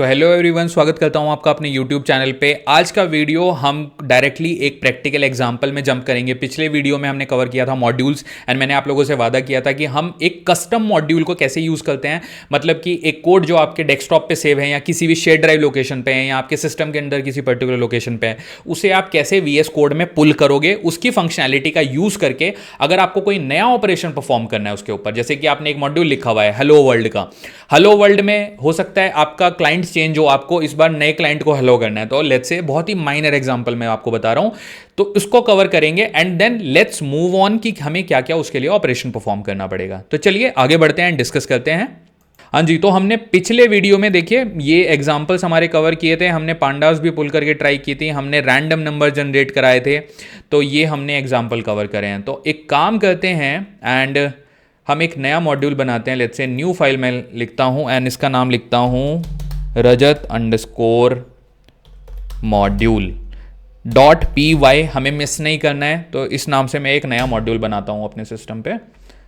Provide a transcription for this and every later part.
So hello everyone, स्वागत करता हूं आपका अपने यूट्यूब चैनल पे। आज का वीडियो हम डायरेक्टली एक प्रैक्टिकल एग्जांपल में जंप करेंगे। पिछले वीडियो में हमने कवर किया था मॉड्यूल्स एंड मैंने आप लोगों से वादा किया था कि हम एक कस्टम मॉड्यूल को कैसे यूज़ करते हैं। मतलब कि एक कोड जो आपके डेस्कटॉप पे सेव है या किसी भी शेयर ड्राइव लोकेशन पे है या आपके सिस्टम के अंदर किसी पर्टिकुलर लोकेशन पे है, उसे आप कैसे VS कोड में पुल करोगे, उसकी फंक्शनैलिटी का यूज़ करके अगर आपको कोई नया ऑपरेशन परफॉर्म करना है उसके ऊपर। जैसे कि आपने एक मॉड्यूल लिखा हुआ है हेलो वर्ल्ड का, हेलो वर्ल्ड में हो सकता है आपका क्लाइंट चेंज हो, आपको इस बार नए क्लाइंट को हेलो करना है। तो लेट्स से बहुत ही माइनर एग्जांपल मैं आपको बता रहा हूं, तो उसको कवर करेंगे and then let's move on कि हमें क्या क्या उसके लिए ऑपरेशन परफॉर्म करना पड़ेगा। तो चलिए आगे बढ़ते हैं एंड डिस्कस करते हैं। हाँ जी, तो हमने पिछले वीडियो में देखिए ये एग्जांपल्स हमारे कवर किए थे। हमने पांडास भी पुल करके ट्राई की थी, हमने रैंडम नंबर जनरेट कराए थे, तो ये हमने एग्जांपल कवर करे हैं। तो एक काम करते हैं एंड हम एक नया मॉड्यूल बनाते हैं। लेट्स से न्यू फाइल मैं लिखता हूँ एंड इसका नाम लिखता हूँ rajat_module.py। हमें मिस नहीं करना है, तो इस नाम से मैं एक नया मॉड्यूल बनाता हूँ अपने सिस्टम पे।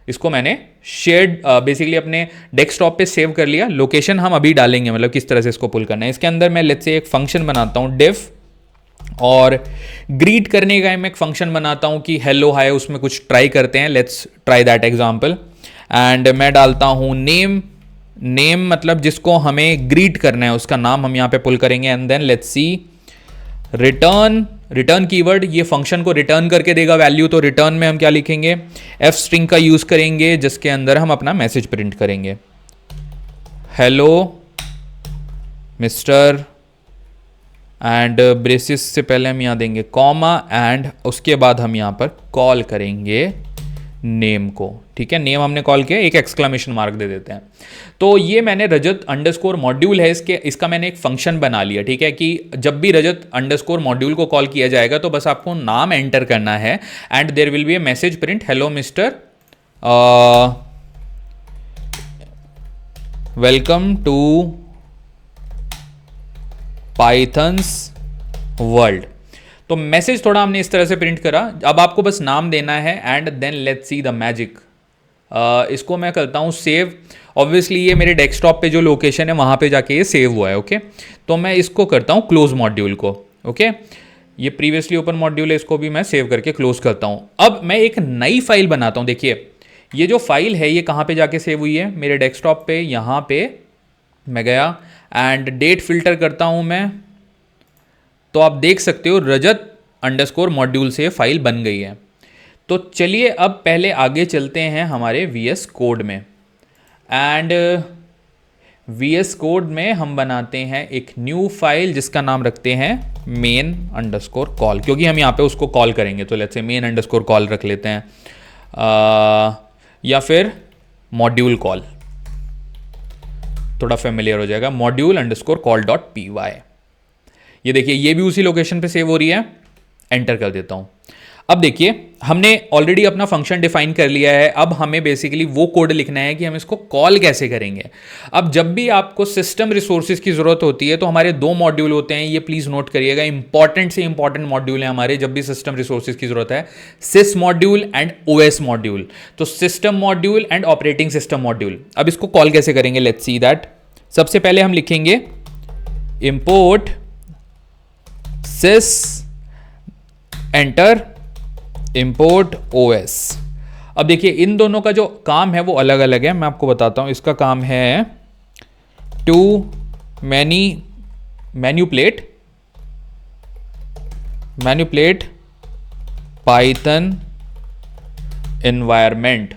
इसको मैंने शेयर्ड बेसिकली अपने डेस्कटॉप पे सेव कर लिया। लोकेशन हम अभी डालेंगे, मतलब किस तरह से इसको पुल करना है। इसके अंदर मैं लेट्स से एक फंक्शन बनाता हूँ diff, और ग्रीट करने का मैं एक फंक्शन बनाता हूँ कि हेलो हाय, उसमें कुछ ट्राई करते हैं। Let's try that example and मैं डालता हूँ नेम। नेम मतलब जिसको हमें ग्रीट करना है उसका नाम हम यहाँ पे पुल करेंगे and then let's see return keyword ये फंक्शन को रिटर्न करके देगा वैल्यू। तो रिटर्न में हम क्या लिखेंगे, एफ स्ट्रिंग का यूज करेंगे जिसके अंदर हम अपना मैसेज प्रिंट करेंगे, हेलो मिस्टर एंड ब्रेसिस से पहले हम यहाँ देंगे कॉमा एंड उसके बाद हम यहाँ पर कॉल करेंगे नेम को। ठीक है, नेम हमने कॉल किया, एक एक्सक्लेमेशन मार्क दे देते हैं। तो ये मैंने रजत_मॉड्यूल है, इसका मैंने एक फंक्शन बना लिया। ठीक है, कि जब भी रजत_मॉड्यूल को कॉल किया जाएगा तो बस आपको नाम एंटर करना है and there will be a message print hello mister welcome to Python's world. तो मैसेज थोड़ा हमने इस तरह से प्रिंट करा। अब आपको बस नाम देना है and then let's see the magic. इसको मैं करता हूँ सेव। ऑब्वियसली ये मेरे डेस्कटॉप पे जो लोकेशन है वहाँ पे जाके ये सेव हुआ है। ओके, तो मैं इसको करता हूँ क्लोज मॉड्यूल को। ओके, ये प्रीवियसली ओपन मॉड्यूल है, इसको भी मैं सेव करके क्लोज करता हूँ। अब मैं एक नई फाइल बनाता हूँ। देखिए ये जो फाइल है ये कहाँ पे जाके सेव हुई है, मेरे डेस्कटॉप पे। यहाँ पे मैं गया एंड डेट फिल्टर करता हूँ मैं, तो आप देख सकते हो रजत_मॉड्यूल से फाइल बन गई है। तो चलिए अब पहले आगे चलते हैं हमारे VS कोड में एंड VS कोड में हम बनाते हैं एक न्यू फाइल जिसका नाम रखते हैं main_call, क्योंकि हम यहाँ पे उसको कॉल करेंगे। तो लेट्स से main_call रख लेते हैं या फिर मॉड्यूल कॉल, थोड़ा फेमिलियर हो जाएगा, module_call.py। ये देखिए ये भी उसी लोकेशन पे सेव हो रही है। एंटर कर देता हूं। अब देखिए हमने ऑलरेडी अपना फंक्शन डिफाइन कर लिया है। अब हमें बेसिकली वो कोड लिखना है कि हम इसको कॉल कैसे करेंगे। अब जब भी आपको सिस्टम रिसोर्सेज की जरूरत होती है तो हमारे दो मॉड्यूल होते हैं, ये प्लीज नोट करिएगा। इंपॉर्टेंट से इंपॉर्टेंट मॉड्यूल है हमारे जब भी सिस्टम रिसोर्सेज की जरूरत है, सिस मॉड्यूल एंड OS मॉड्यूल। तो system module and operating system module. अब इसको कॉल कैसे करेंगे, लेट्स सी दैट। सबसे पहले हम लिखेंगे import sys enter import OS। अब देखिए इन दोनों का जो काम है वो अलग अलग है, मैं आपको बताता हूं। इसका काम है टू मैन्युपुलेट पाइथन एनवायरमेंट।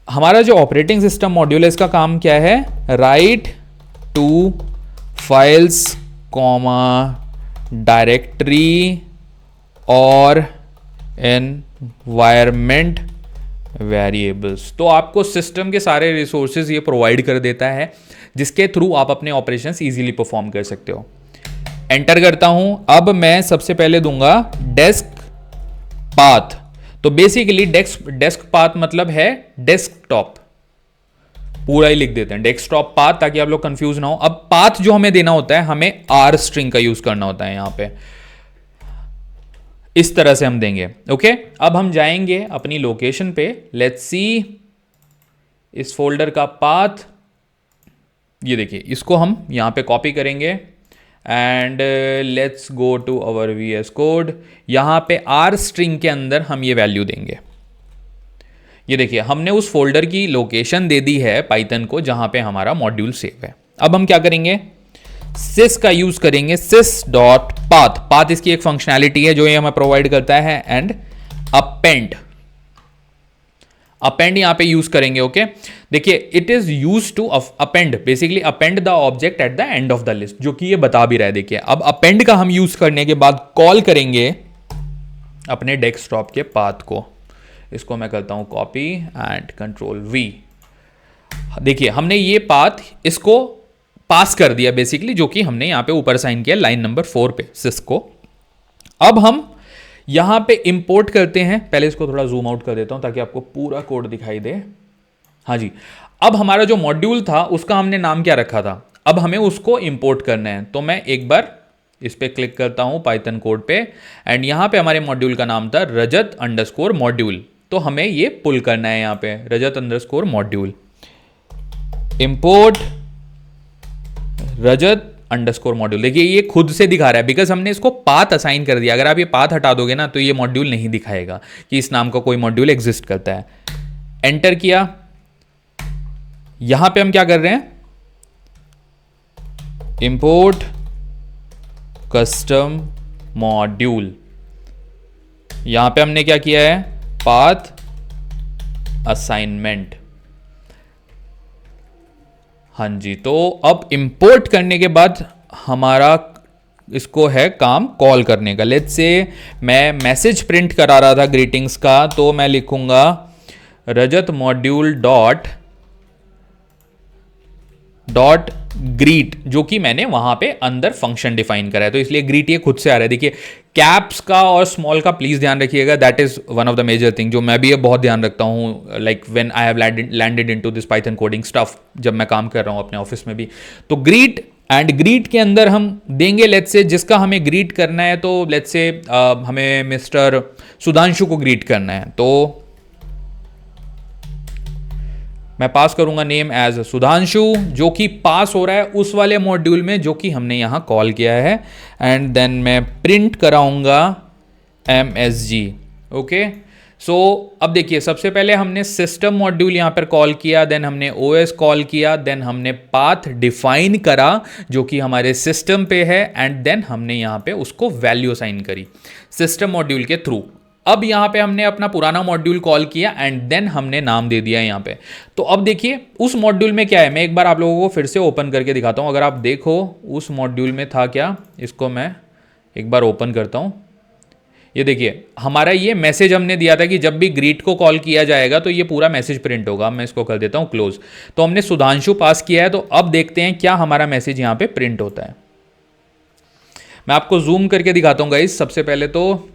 हमारा जो ऑपरेटिंग सिस्टम मॉड्यूल है इसका काम क्या है, write to files comma directory और एनवायरमेंट वेरिएबल्स। तो आपको सिस्टम के सारे रिसोर्सेज ये प्रोवाइड कर देता है जिसके थ्रू आप अपने ऑपरेशंस इजीली परफॉर्म कर सकते हो। एंटर करता हूं। अब मैं सबसे पहले दूंगा डेस्क पाथ। तो बेसिकली डेस्क पाथ मतलब है डेस्कटॉप, पूरा ही लिख देते हैं डेस्कटॉप पाथ ताकि आप लोग कंफ्यूज ना हो। अब पाथ जो हमें देना होता है, हमें R स्ट्रिंग का यूज करना होता है यहां पे। इस तरह से हम देंगे। ओके, अब हम जाएंगे अपनी लोकेशन पे। लेट्स सी इस फोल्डर का पाथ ये देखिए, इसको हम यहाँ पे कॉपी करेंगे and let's go to our VS code. यहाँ पे R स्ट्रिंग के अंदर हम ये वैल्यू देंगे। ये देखिए, हमने उस फोल्डर की लोकेशन दे दी है पाइथन को जहाँ पे हमारा मॉड्यूल सेव है। अब हम क्या करेंगे, sys का यूज करेंगे, sys डॉट पाथ। पाथ इसकी एक फंक्शनैलिटी है जो ये हमें प्रोवाइड करता है, एंड अपेंड। अपेंड यहां पे यूज करेंगे। ओके, देखिए, it is use to append, basically append the object at the end of the list, जो कि ये बता भी रहा है। देखिए, अब अपेंड का हम यूज करने के बाद कॉल करेंगे अपने डेस्कटॉप के पाथ को। इसको मैं करता हूं कॉपी एंड Ctrl+V। देखिए, हमने ये पाथ इसको पास कर दिया बेसिकली, जो कि हमने यहां पे ऊपर साइन किया लाइन नंबर 4 पे sys को। अब हम यहां पे इंपोर्ट करते हैं। पहले इसको थोड़ा जूम आउट कर देता हूं ताकि आपको पूरा कोड दिखाई दे। हाँ जी, अब हमारा जो मॉड्यूल था उसका हमने नाम क्या रखा था, अब हमें उसको इंपोर्ट करना है। तो मैं एक बार इस पे क्लिक करता हूं पाइथन कोड पे, एंड यहां पे हमारे मॉड्यूल का नाम था रजत_मॉड्यूल। तो हमें ये पुल करना है यहां पे रजत_मॉड्यूल, इंपोर्ट रजत_मॉड्यूल। देखिए, ये खुद से दिखा रहा है बिकॉज हमने इसको पाथ असाइन कर दिया। अगर आप ये पाथ हटा दोगे ना तो ये मॉड्यूल नहीं दिखाएगा कि इस नाम का कोई मॉड्यूल एग्जिस्ट करता है। एंटर किया। यहां पे हम क्या कर रहे हैं, इंपोर्ट कस्टम मॉड्यूल। यहां पे हमने क्या किया है, पाथ असाइनमेंट। हाँ जी, तो अब इंपोर्ट करने के बाद हमारा इसको है काम कॉल करने का। लेट्स से मैं मैसेज प्रिंट करा रहा था ग्रीटिंग्स का, तो मैं लिखूंगा रजत मॉड्यूल डॉट ग्रीट, जो कि मैंने वहां पे अंदर फंक्शन डिफाइन करा है, तो इसलिए ग्रीट ये खुद से आ रहा है। देखिए, कैप्स का और स्मॉल का प्लीज ध्यान रखिएगा, that is one of the major thing जो मैं भी ये बहुत ध्यान रखता हूँ, like when I have landed into this Python coding stuff, जब मैं काम कर रहा हूँ अपने ऑफिस में भी। तो ग्रीट एंड ग्रीट के अंदर हम देंगे, लेट्स से जिसका हमें ग्रीट करना है, तो लेट्स से हमें मिस्टर सुधांशु को ग्रीट करना है, तो मैं पास करूंगा नेम एज सुधांशु, जो कि पास हो रहा है उस वाले मॉड्यूल में जो कि हमने यहां कॉल किया है, एंड देन मैं प्रिंट कराऊंगा MSG। ओके, सो अब देखिए, सबसे पहले हमने सिस्टम मॉड्यूल यहां पर कॉल किया, देन हमने OS कॉल किया, देन हमने पाथ डिफाइन करा जो कि हमारे सिस्टम पे है, एंड देन हमने यहां पे उसको वैल्यू असाइन करी सिस्टम मॉड्यूल के थ्रू। अब यहाँ पे हमने अपना पुराना मॉड्यूल कॉल किया एंड देन हमने नाम दे दिया यहाँ पे। तो अब देखिए, उस मॉड्यूल में क्या है, मैं एक बार आप लोगों को फिर से ओपन करके दिखाता हूँ। अगर आप देखो उस मॉड्यूल में था क्या, इसको मैं एक बार ओपन करता हूँ। ये देखिए, हमारा ये मैसेज हमने दिया था कि जब भी ग्रीट को कॉल किया जाएगा तो ये पूरा मैसेज प्रिंट होगा। मैं इसको कर देता हूँ क्लोज। तो हमने सुधांशु पास किया है, तो अब देखते हैं क्या हमारा मैसेज यहाँ पे प्रिंट होता है। मैं आपको जूम करके दिखाता हूँ गाइस। सबसे पहले तो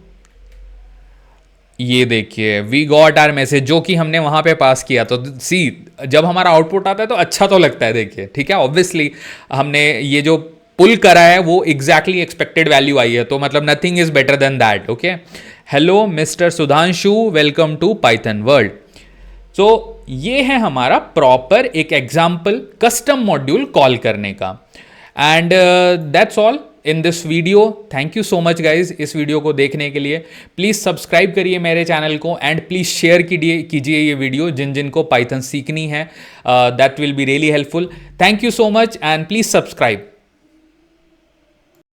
ये देखिए, वी गॉट आवर मैसेज, जो कि हमने वहां पे पास किया। तो सी, जब हमारा आउटपुट आता है तो अच्छा तो लगता है। देखिए, ठीक है, ऑब्वियसली हमने ये जो पुल करा है वो एग्जैक्टली एक्सपेक्टेड वैल्यू आई है, तो मतलब nothing is better than that. Okay, hello mister Sudhanshu, welcome to Python world. So ये है हमारा प्रॉपर एक एग्जाम्पल कस्टम मॉड्यूल कॉल करने का, and that's all in this video. Thank you so much guys इस वीडियो को देखने के लिए। प्लीज़ सब्सक्राइब करिए मेरे चैनल को, एंड प्लीज़ शेयर कीजिए ये वीडियो जिन को पाइथन सीखनी है। That will be really helpful. Thank you so much and please subscribe.